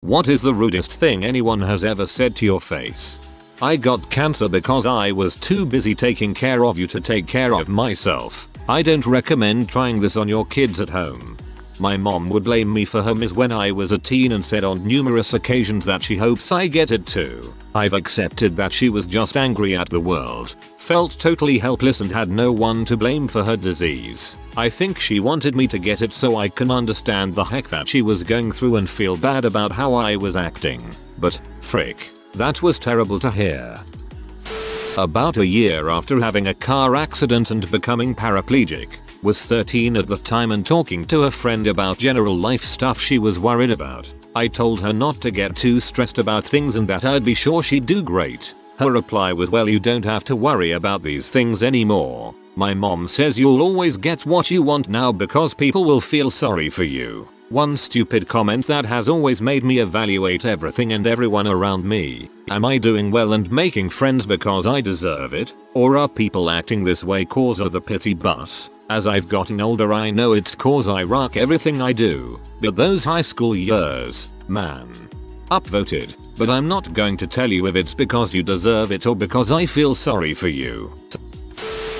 What is the rudest thing anyone has ever said to your face? I got cancer because I was too busy taking care of you to take care of myself. I don't recommend trying this on your kids at home. My mom would blame me for her miss when I was a teen and said on numerous occasions that she hopes I get it too. I've accepted that she was just angry at the world, felt totally helpless and had no one to blame for her disease. I think she wanted me to get it so I can understand the heck that she was going through and feel bad about how I was acting. But, frick, that was terrible to hear. About a year after having a car accident and becoming paraplegic, was 13 at the time and talking to a friend about general life stuff she was worried about. I told her not to get too stressed about things and that I'd be sure she'd do great. Her reply was, well, you don't have to worry about these things anymore. My mom says you'll always get what you want now because people will feel sorry for you. One stupid comment that has always made me evaluate everything and everyone around me. Am I doing well and making friends because I deserve it? Or are people acting this way cause of the pity bus? As I've gotten older I know it's cause I rock everything I do. But those high school years, man. Upvoted. But I'm not going to tell you if it's because you deserve it or because I feel sorry for you.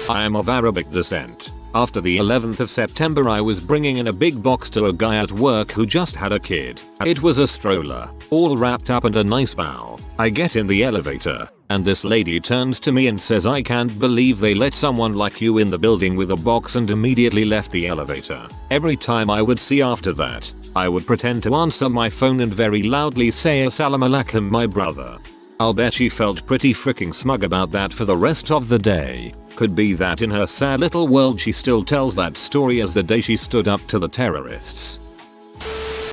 I am of Arabic descent. After the 11th of September I was bringing in a big box to a guy at work who just had a kid. It was a stroller, all wrapped up and a nice bow. I get in the elevator, and this lady turns to me and says, I can't believe they let someone like you in the building with a box, and immediately left the elevator. Every time I would see after that, I would pretend to answer my phone and very loudly say Assalamu alaikum my brother. I'll bet she felt pretty freaking smug about that for the rest of the day. Could be that in her sad little world she still tells that story as the day she stood up to the terrorists.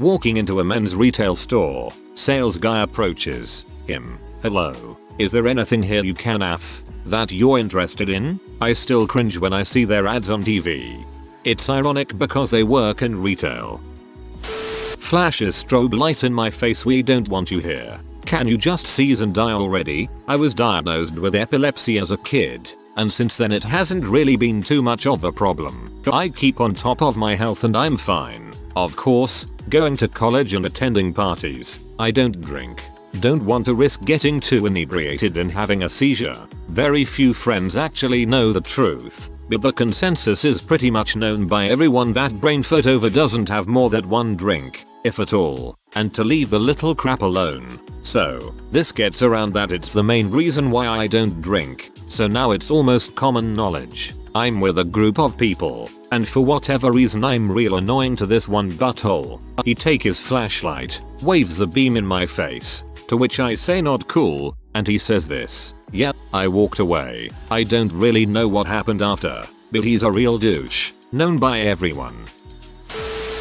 Walking into a men's retail store, sales guy approaches him. Hello, is there anything here you can that you're interested in? I still cringe when I see their ads on TV. It's ironic because they work in retail. Flashes strobe light in my face, we don't want you here. Can you just seize and die already? I was diagnosed with epilepsy as a kid, and since then it hasn't really been too much of a problem. I keep on top of my health and I'm fine. Of course, going to college and attending parties. I don't drink. Don't want to risk getting too inebriated and having a seizure. Very few friends actually know the truth, but the consensus is pretty much known by everyone that brainfurt over doesn't have more than one drink, if at all, and to leave the little crap alone. So, this gets around that it's the main reason why I don't drink, so now it's almost common knowledge. I'm with a group of people, and for whatever reason I'm real annoying to this one butthole. He take his flashlight, waves the beam in my face, to which I say not cool, and he says this. Yeah, I walked away. I don't really know what happened after, but he's a real douche, known by everyone.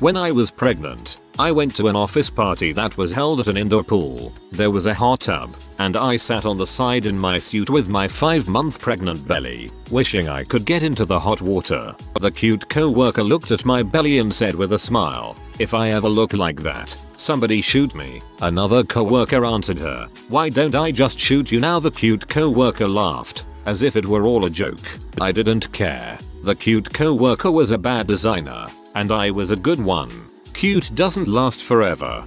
When I was pregnant, I went to an office party that was held at an indoor pool. There was a hot tub, and I sat on the side in my suit with my 5-month pregnant belly, wishing I could get into the hot water. The cute co-worker looked at my belly and said with a smile, if I ever look like that, somebody shoot me. Another co-worker answered her, why don't I just shoot you now? The cute co-worker laughed, as if it were all a joke. I didn't care. The cute co-worker was a bad designer, and I was a good one. Cute doesn't last forever.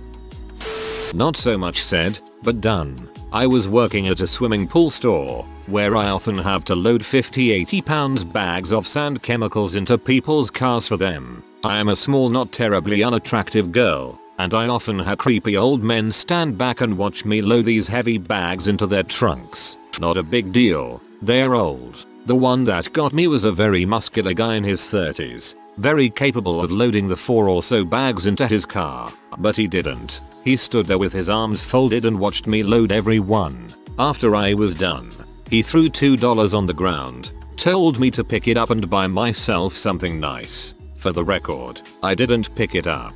Not so much said, but done. I was working at a swimming pool store, where I often have to load 50-80 pounds bags of sand chemicals into people's cars for them. I am a small, not terribly unattractive girl, and I often had creepy old men stand back and watch me load these heavy bags into their trunks. Not a big deal, they're old. The one that got me was a very muscular guy in his 30s. Very capable of loading the 4 or so bags into his car, but he didn't. He stood there with his arms folded and watched me load every one. After I was done, he threw $2 on the ground, told me to pick it up and buy myself something nice. For the record, I didn't pick it up.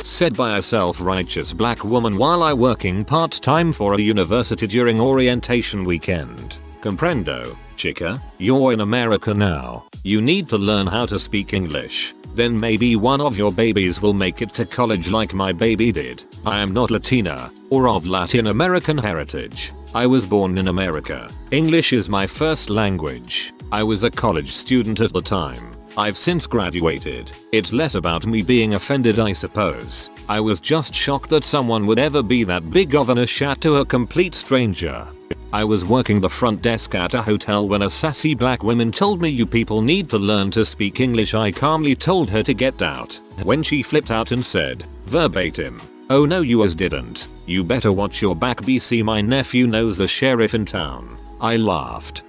Said by a self-righteous black woman while I working part-time for a university during orientation weekend. Comprendo, chica, you're in America now. You need to learn how to speak English. Then maybe one of your babies will make it to college like my baby did. I am not Latina, or of Latin American heritage. I was born in America. English is my first language. I was a college student at the time. I've since graduated. It's less about me being offended, I suppose. I was just shocked that someone would ever be that big of an ashat to a complete stranger. I was working the front desk at a hotel when a sassy black woman told me, "You people need to learn to speak English." I calmly told her to get out. When she flipped out and said, verbatim, "Oh no, you didn't. You better watch your back, BC. My nephew knows the sheriff in town." I laughed.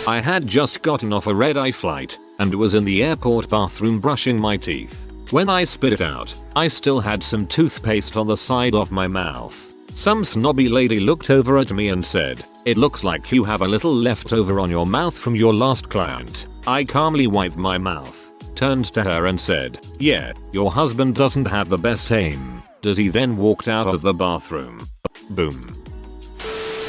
I had just gotten off a red-eye flight and was in the airport bathroom brushing my teeth. When I spit it out, I still had some toothpaste on the side of my mouth. Some snobby lady looked over at me and said, "It looks like you have a little left over on your mouth from your last client." I calmly wiped my mouth, turned to her and said, "Yeah, your husband doesn't have the best aim, does he?" Then walked out of the bathroom. Boom.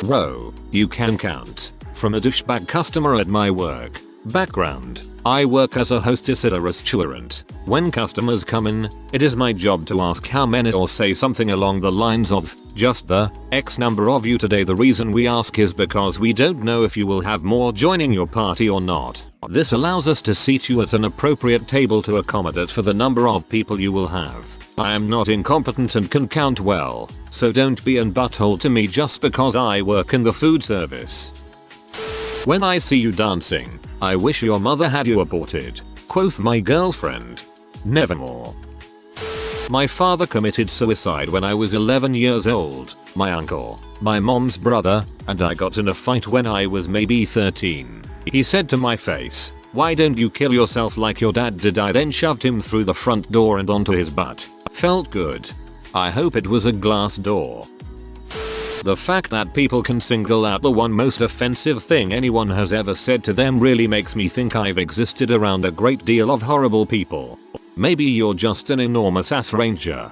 Row, you can count. From a douchebag customer at my work. Background: I work as a hostess at a restaurant. When customers come in, it is my job to ask how many, or say something along the lines of, "Just the X number of you today." The reason we ask is because we don't know if you will have more joining your party or not. This allows us to seat you at an appropriate table to accommodate for the number of people you will have. I am not incompetent and can count well, so don't be an butthole to me just because I work in the food service. When I see you dancing, I wish your mother had you aborted. Quoth my girlfriend. Nevermore. My father committed suicide when I was 11 years old. My uncle, my mom's brother, and I got in a fight when I was maybe 13. He said to my face, "Why don't you kill yourself like your dad did?" I then shoved him through the front door and onto his butt. Felt good. I hope it was a glass door. The fact that people can single out the one most offensive thing anyone has ever said to them really makes me think I've existed around a great deal of horrible people. Maybe you're just an enormous ass ranger.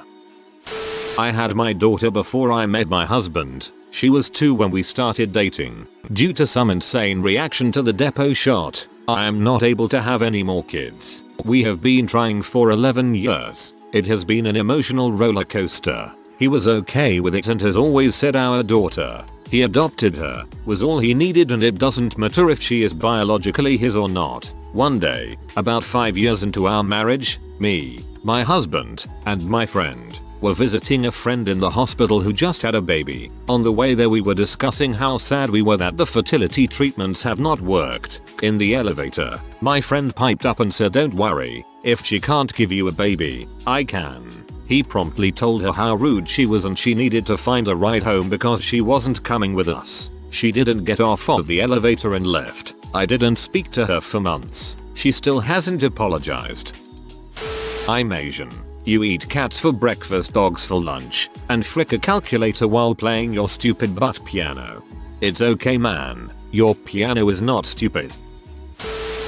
I had my daughter before I met my husband. She was 2 when we started dating. Due to some insane reaction to the depot shot, I am not able to have any more kids. We have been trying for 11 years. It has been an emotional roller coaster. He was okay with it and has always said our daughter, he adopted her, was all he needed, and it doesn't matter if she is biologically his or not. One day, about 5 years into our marriage, me, my husband, and my friend were visiting a friend in the hospital who just had a baby. On the way there we were discussing how sad we were that the fertility treatments have not worked. In the elevator, my friend piped up and said, "Don't worry, if she can't give you a baby, I can." He promptly told her how rude she was and she needed to find a ride home because she wasn't coming with us. She didn't get off of the elevator and left. I didn't speak to her for months. She still hasn't apologized. I'm Asian. You eat cats for breakfast, dogs for lunch, and frick a calculator while playing your stupid butt piano. It's okay, man. Your piano is not stupid.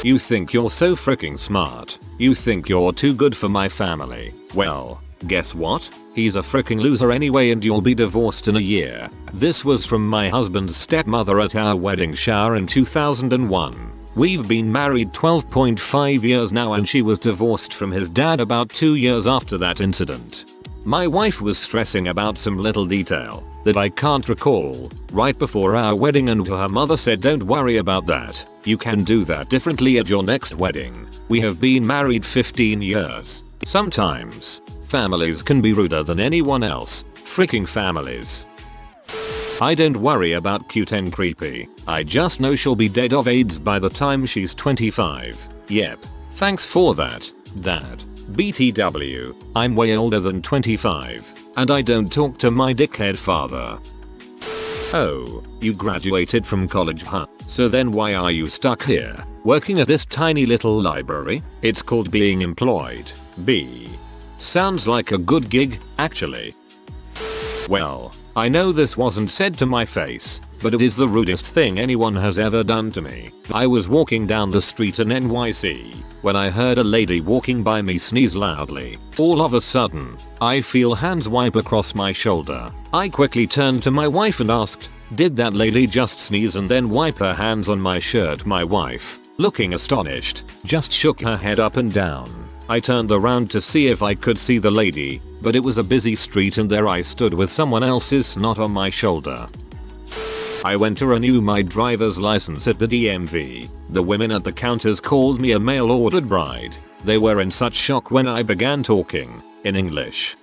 You think you're so freaking smart. You think you're too good for my family. Well, guess what? He's a freaking loser anyway, and you'll be divorced in a year. This was from my husband's stepmother at our wedding shower in 2001. We've been married 12.5 years now, and she was divorced from his dad about 2 years after that incident. My wife was stressing about some little detail that I can't recall right before our wedding, and her mother said, "Don't worry about that. You can do that differently at your next wedding. We have been married 15 years. Sometimes families can be ruder than anyone else. Freaking families." I don't worry about cute and creepy. I just know she'll be dead of AIDS by the time she's 25. Yep. Thanks for that, Dad. BTW, I'm way older than 25, and I don't talk to my dickhead father. Oh, you graduated from college, huh? So then why are you stuck here, working at this tiny little library? It's called being employed. B. Sounds like a good gig, actually. Well, I know this wasn't said to my face, but it is the rudest thing anyone has ever done to me. I was walking down the street in NYC when I heard a lady walking by me sneeze loudly. All of a sudden, I feel hands wipe across my shoulder. I quickly turned to my wife and asked, "Did that lady just sneeze and then wipe her hands on my shirt?" My wife, looking astonished, just shook her head up and down. I turned around to see if I could see the lady, but it was a busy street and there I stood with someone else's snot on my shoulder. I went to renew my driver's license at the DMV. The women at the counters called me a mail-ordered bride. They were in such shock when I began talking in English.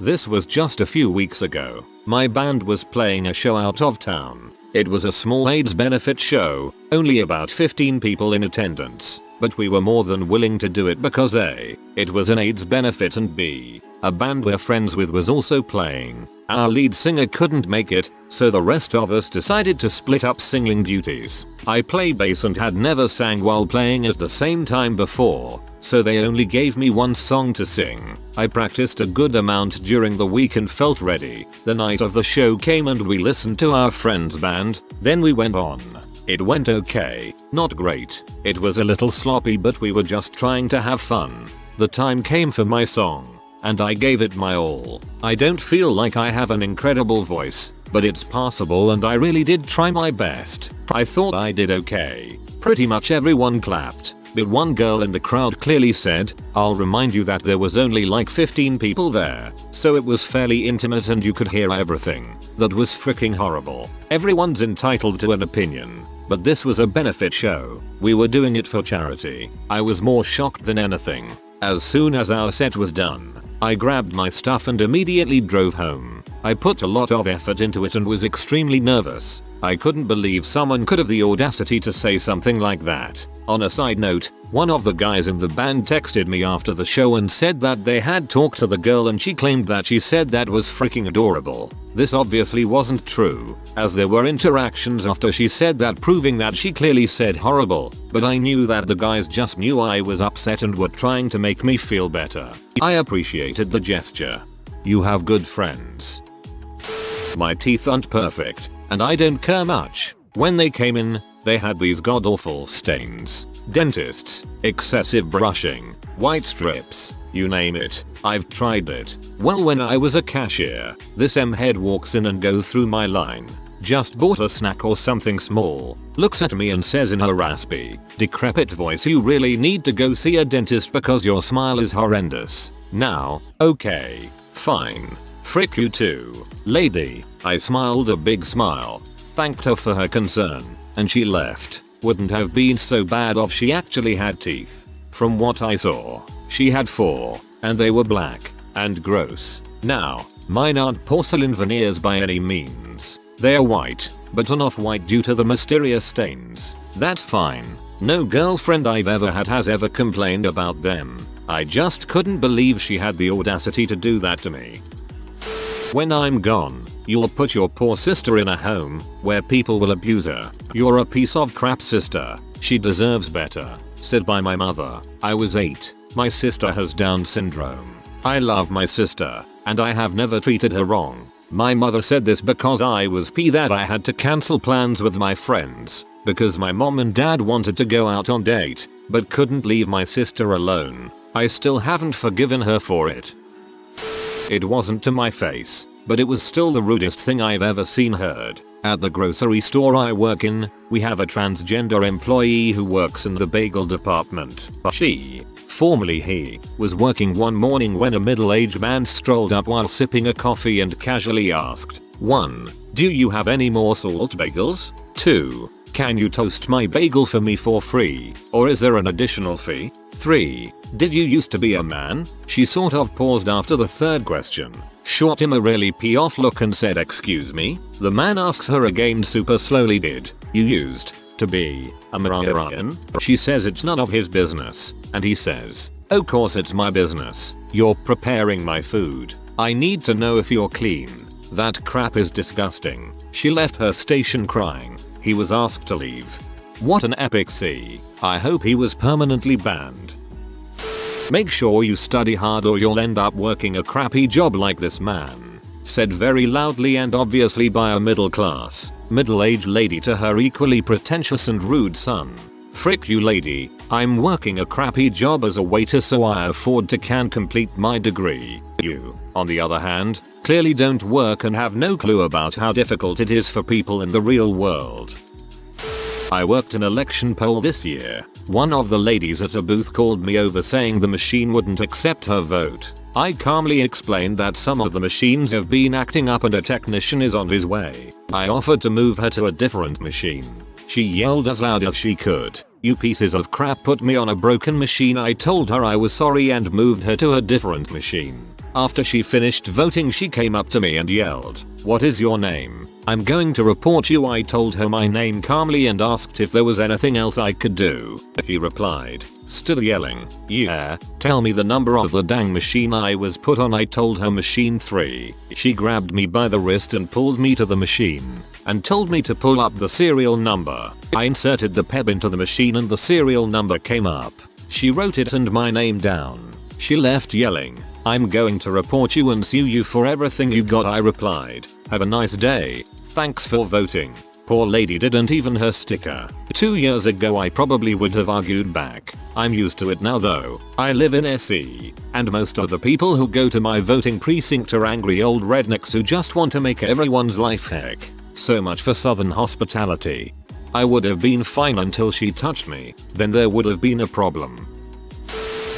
This was just a few weeks ago. My band was playing a show out of town. It was a small AIDS benefit show, only about 15 people in attendance. But we were more than willing to do it because A, it was an AIDS benefit, and B, a band we're friends with was also playing. Our lead singer couldn't make it, so the rest of us decided to split up singing duties. I play bass and had never sang while playing at the same time before, so they only gave me one song to sing. I practiced a good amount during the week and felt ready. The night of the show came and we listened to our friend's band, then we went on. It went okay, not great. It was a little sloppy, but we were just trying to have fun. The time came for my song, and I gave it my all. I don't feel like I have an incredible voice, but it's passable and I really did try my best. I thought I did okay. Pretty much everyone clapped, but one girl in the crowd clearly said, "I'll remind you that there was only like 15 people there, so it was fairly intimate and you could hear everything." That was freaking horrible. Everyone's entitled to an opinion, but this was a benefit show. We were doing it for charity. I was more shocked than anything. As soon as our set was done, I grabbed my stuff and immediately drove home. I put a lot of effort into it and was extremely nervous. I couldn't believe someone could have the audacity to say something like that. On a side note, one of the guys in the band texted me after the show and said that they had talked to the girl and she claimed that she said that was freaking adorable. This obviously wasn't true, as there were interactions after she said that proving that she clearly said horrible, but I knew that the guys just knew I was upset and were trying to make me feel better. I appreciated the gesture. You have good friends. My teeth aren't perfect, and I don't care much. When they came in, they had these god-awful stains. Dentists, excessive brushing, white strips, you name it. I've tried it. Well, when I was a cashier, this M-head walks in and goes through my line. Just bought a snack or something small. Looks at me and says in her raspy, decrepit voice, "You really need to go see a dentist because your smile is horrendous." Now, okay, fine. Frick you too, lady. I smiled a big smile, thanked her for her concern, and she left. Wouldn't have been so bad if she actually had teeth. From what I saw, she had 4, and they were black and gross. Now, mine aren't porcelain veneers by any means. They are white, but are not white due to the mysterious stains. That's fine. No girlfriend I've ever had has ever complained about them. I just couldn't believe she had the audacity to do that to me. When I'm gone, you'll put your poor sister in a home where people will abuse her. You're a piece of crap, sister. She deserves better. Said by my mother. I was 8. My sister has Down syndrome. I love my sister, and I have never treated her wrong. My mother said this because I was pissed that I had to cancel plans with my friends because my mom and dad wanted to go out on date, but couldn't leave my sister alone. I still haven't forgiven her for it. It wasn't to my face, but it was still the rudest thing I've ever seen heard. At the grocery store I work in, we have a transgender employee who works in the bagel department. She, formerly he, was working one morning when a middle-aged man strolled up while sipping a coffee and casually asked, 1. Do you have any more salt bagels? 2. Can you toast my bagel for me for free, or is there an additional fee? 3. Did you used to be a man? She sort of paused after the third question, shot him a really pee-off look and said, "Excuse me?" The man asks her again super slowly, "Did you used to be a man?" She says it's none of his business, and he says, "Of course it's my business. You're preparing my food. I need to know if you're clean. That crap is disgusting." She left her station crying. He was asked to leave. What an epic C. I hope he was permanently banned. Make sure you study hard or you'll end up working a crappy job like this man. Said very loudly and obviously by a middle-aged lady to her equally pretentious and rude son. Frick you, lady. I'm working a crappy job as a waiter so I afford to complete my degree. You, on the other hand, clearly don't work and have no clue about how difficult it is for people in the real world. I worked an election poll this year. One of the ladies at a booth called me over saying the machine wouldn't accept her vote. I calmly explained that some of the machines have been acting up and a technician is on his way. I offered to move her to a different machine. She yelled as loud as she could, "You pieces of crap put me on a broken machine." I told her I was sorry and moved her to a different machine. After she finished voting, she came up to me and yelled, "What is your name? I'm going to report you." I told her my name calmly and asked if there was anything else I could do. He replied, still yelling, "Yeah, tell me the number of the dang machine I was put on." I told her machine 3. She grabbed me by the wrist and pulled me to the machine and told me to pull up the serial number. I inserted the peb into the machine and the serial number came up. She wrote it and my name down. She left yelling, "I'm going to report you and sue you for everything you got." I replied, "Have a nice day. Thanks for voting." Poor lady didn't even her sticker. 2 years ago I probably would have argued back. I'm used to it now though. I live in SE, and most of the people who go to my voting precinct are angry old rednecks who just want to make everyone's life heck. So much for southern hospitality. I would have been fine until she touched me, then there would have been a problem.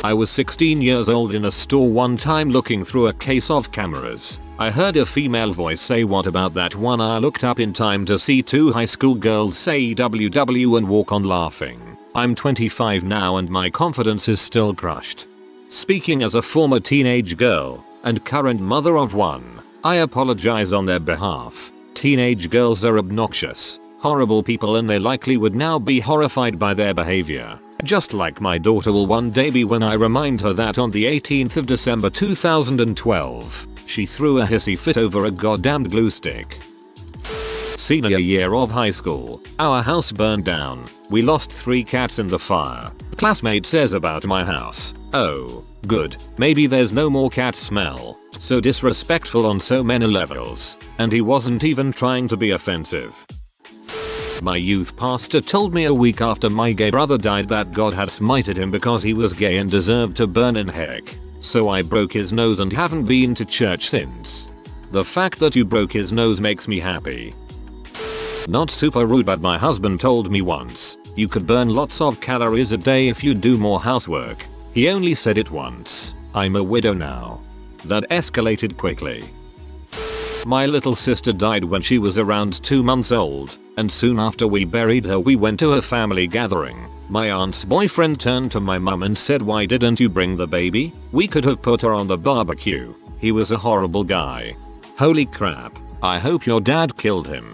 I was 16 years old in a store one time looking through a case of cameras. I heard a female voice say, "What about that one?" I looked up in time to see 2 high school girls say WW and walk on laughing. I'm 25 now and my confidence is still crushed. Speaking as a former teenage girl and current mother of one, I apologize on their behalf. Teenage girls are obnoxious, horrible people, and they likely would now be horrified by their behavior. Just like my daughter will one day be when I remind her that on the 18th of December 2012, she threw a hissy fit over a goddamned glue stick. Senior year of high school, our house burned down. We lost 3 cats in the fire. Classmate says about my house, "Oh, good, maybe there's no more cat smell." So disrespectful on so many levels, and he wasn't even trying to be offensive. My youth pastor told me a week after my gay brother died that God had smited him because he was gay and deserved to burn in heck. So I broke his nose and haven't been to church since. The fact that you broke his nose makes me happy. Not super rude, but my husband told me once, "You could burn lots of calories a day if you do more housework." He only said it once. I'm a widow now. That escalated quickly. My little sister died when she was around 2 months old, and soon after we buried her we went to a family gathering. My aunt's boyfriend turned to my mum and said, "Why didn't you bring the baby? We could have put her on the barbecue." He was a horrible guy. Holy crap, I hope your dad killed him.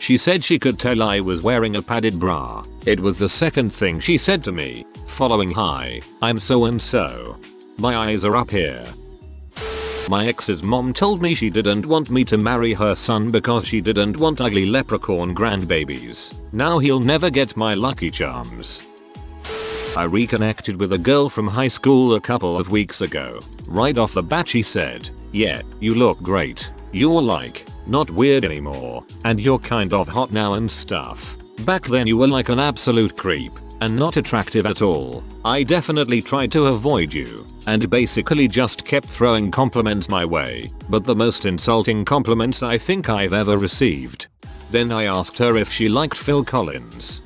She said she could tell I was wearing a padded bra. It was the second thing she said to me, following, "Hi, I'm so and so." My eyes are up here. My ex's mom told me she didn't want me to marry her son because she didn't want ugly leprechaun grandbabies. Now he'll never get my Lucky Charms. I reconnected with a girl from high school a couple of weeks ago. Right off the bat she said, "Yeah, you look great. You're like, not weird anymore, and you're kind of hot now and stuff. Back then you were like an absolute creep and not attractive at all. I definitely tried to avoid you and basically just kept throwing compliments my way, but the most insulting compliments I think I've ever received." Then I asked her if she liked Phil Collins.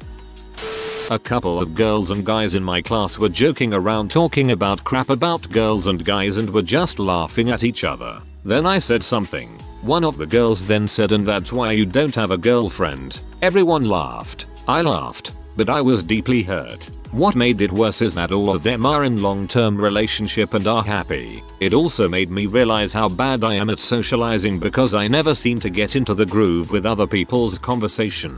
A couple of girls and guys in my class were joking around talking about crap about girls and guys and were just laughing at each other. Then I said something. One of the girls then said, "And that's why you don't have a girlfriend." Everyone laughed. I laughed, but I was deeply hurt. What made it worse is that all of them are in long-term relationship and are happy. It also made me realize how bad I am at socializing because I never seem to get into the groove with other people's conversation.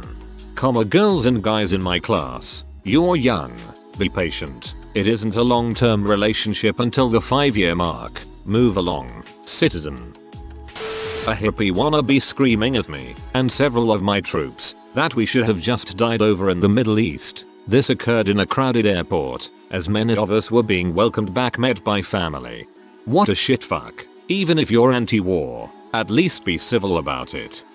Girls and guys in my class, you're young. Be patient. It isn't a long-term relationship until the 5-year mark. Move along, citizen. A hippie wannabe screaming at me and several of my troops that we should have just died over in the Middle East. This occurred in a crowded airport, as many of us were being welcomed back met by family. What a shitfuck. Even if you're anti-war, at least be civil about it.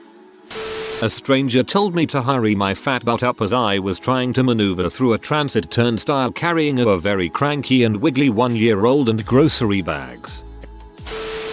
A stranger told me to hurry my fat butt up as I was trying to maneuver through a transit turnstile carrying a very cranky and wiggly 1-year-old and grocery bags.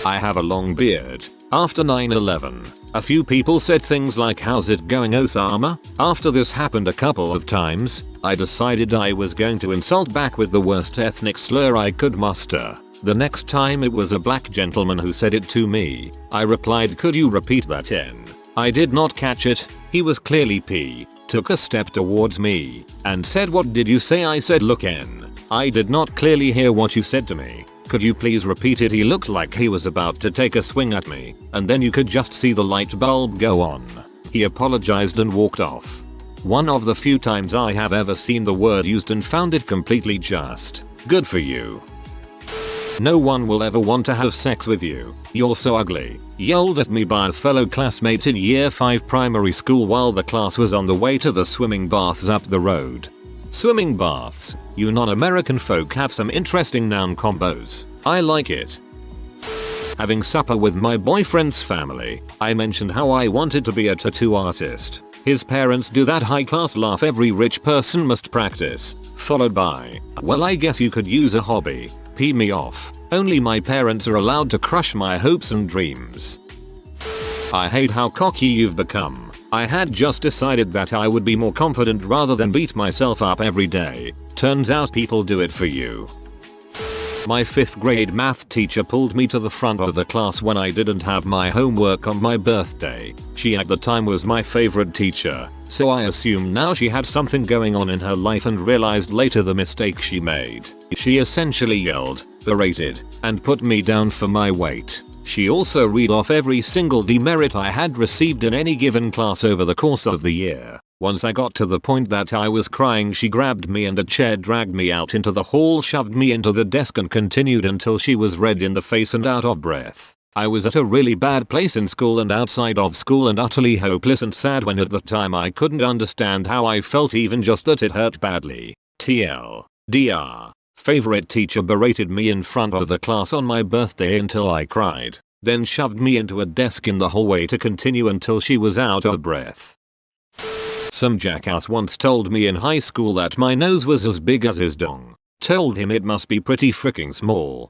I have a long beard. After 9/11, a few people said things like, "How's it going, Osama?" After this happened a couple of times, I decided I was going to insult back with the worst ethnic slur I could muster. The next time it was a black gentleman who said it to me. I replied, "Could you repeat that N?" I did not catch it. He was clearly P, took a step towards me, and said, "What did you say?" I said, "Look N, I did not clearly hear what you said to me. Could you please repeat it?" He looked like he was about to take a swing at me, and then you could just see the light bulb go on. He apologized and walked off. One of the few times I have ever seen the word used and found it completely just. Good for you. "No one will ever want to have sex with you. You're so ugly," yelled at me by a fellow classmate in year 5 primary school while the class was on the way to the swimming baths up the road. Swimming baths, you non-American folk have some interesting noun combos. I like it. Having supper with my boyfriend's family, I mentioned how I wanted to be a tattoo artist. His parents do that high-class laugh every rich person must practice, followed by, "Well, I guess you could use a hobby." Pee me off. Only my parents are allowed to crush my hopes and dreams. I hate how cocky you've become. I had just decided that I would be more confident rather than beat myself up every day. Turns out people do it for you. My 5th grade math teacher pulled me to the front of the class when I didn't have my homework on my birthday. She at the time was my favorite teacher, so I assumed now she had something going on in her life and realized later the mistake she made. She essentially yelled, berated, and put me down for my weight. She also read off every single demerit I had received in any given class over the course of the year. Once I got to the point that I was crying, she grabbed me and a chair, dragged me out into the hall, shoved me into the desk and continued until she was red in the face and out of breath. I was at a really bad place in school and outside of school and utterly hopeless and sad when at the time I couldn't understand how I felt, even just that it hurt badly. TLDR. Favorite teacher berated me in front of the class on my birthday until I cried, then shoved me into a desk in the hallway to continue until she was out of breath. Some jackass once told me in high school that my nose was as big as his dong. Told him it must be pretty freaking small.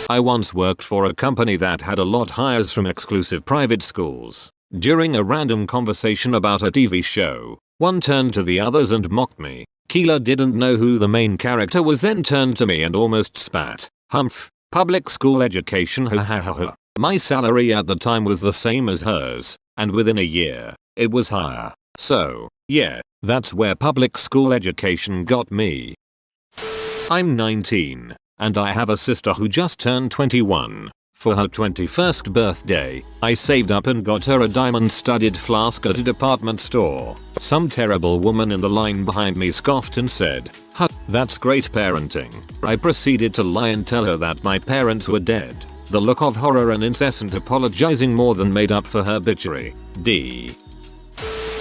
I once worked for a company that had a lot hires from exclusive private schools. During a random conversation about a TV show, one turned to the others and mocked me. Keela didn't know who the main character was, then turned to me and almost spat. "Humph, public school education, ha ha ha ha." My salary at the time was the same as hers, and within a year, it was higher. So, yeah, that's where public school education got me. I'm 19, and I have a sister who just turned 21. For her 21st birthday, I saved up and got her a diamond-studded flask at a department store. Some terrible woman in the line behind me scoffed and said, "Huh, that's great parenting." I proceeded to lie and tell her that my parents were dead. The look of horror and incessant apologizing more than made up for her bitchery. D.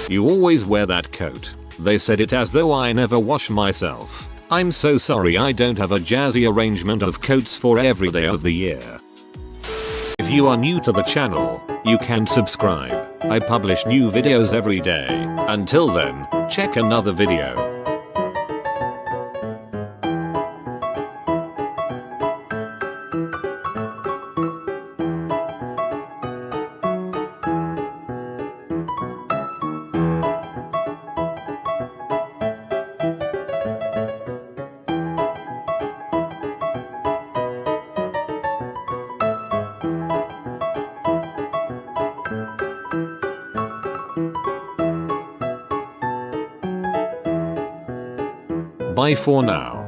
"You always wear that coat." They said it as though I never wash myself. I'm so sorry, I don't have a jazzy arrangement of coats for every day of the year. If you are new to the channel, you can subscribe. I publish new videos every day. Until then, check another video. Bye for now.